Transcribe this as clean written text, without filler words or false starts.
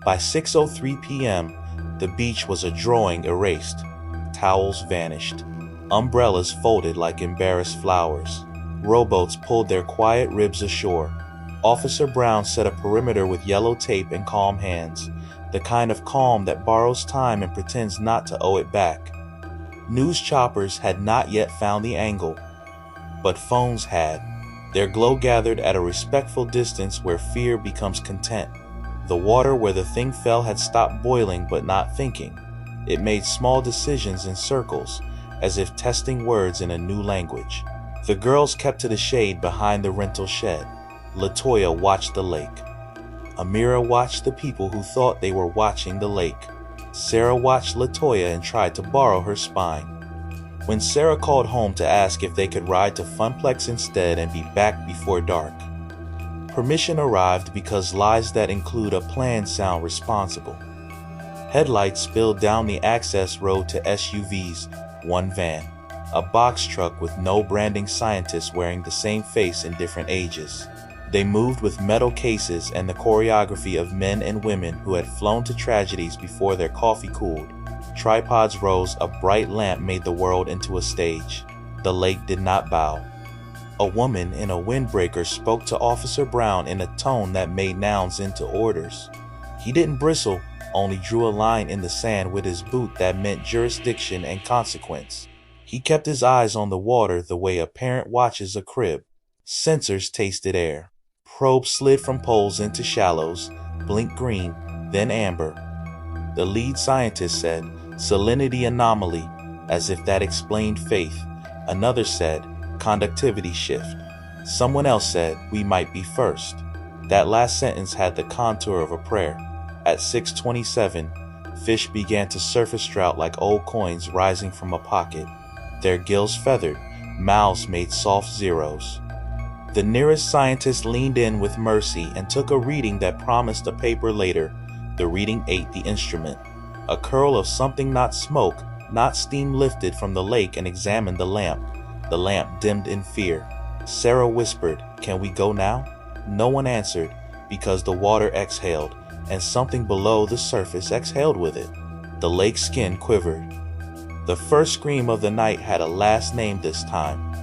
By 6:03 p.m., the beach was a drawing erased. Towels vanished. Umbrellas folded like embarrassed flowers. Rowboats pulled their quiet ribs ashore. Officer Brown set a perimeter with yellow tape and calm hands, the kind of calm that borrows time and pretends not to owe it back. News choppers had not yet found the angle, but phones had. Their glow gathered at a respectful distance where fear becomes content. The water where the thing fell had stopped boiling but not thinking. It made small decisions in circles, as if testing words in a new language. The girls kept to the shade behind the rental shed. Latoya watched the lake. Amira watched the people who thought they were watching the lake. Sarah watched Latoya and tried to borrow her spine. When Sarah called home to ask if they could ride to Funplex instead and be back before dark, permission arrived because lies that include a plan sound responsible. Headlights spilled down the access road to SUVs, one van, a box truck with no branding scientists wearing the same face in different ages. They moved with metal cases and the choreography of men and women who had flown to tragedies before their coffee cooled. Tripods rose, a bright lamp made the world into a stage. The lake did not bow. A woman in a windbreaker spoke to Officer Brown in a tone that made nouns into orders. He didn't bristle, only drew a line in the sand with his boot that meant jurisdiction and consequence. He kept his eyes on the water the way a parent watches a crib. Sensors tasted air. Probes slid from poles into shallows, blinked green, then amber. The lead scientist said, "Salinity anomaly," as if that explained faith. Another said, "Conductivity shift." Someone else said, "We might be first." That last sentence had the contour of a prayer. At 6:27, fish began to surface drought like old coins rising from a pocket. Their gills feathered, mouths made soft zeros. The nearest scientist leaned in with mercy and took a reading that promised a paper later. The reading ate the instrument. A curl of something, not smoke, not steam, lifted from the lake and examined the lamp. The lamp dimmed in fear. Sarah whispered, "Can we go now?" No one answered, because the water exhaled, and something below the surface exhaled with it. The lake's skin quivered. The first scream of the night had a last name this time.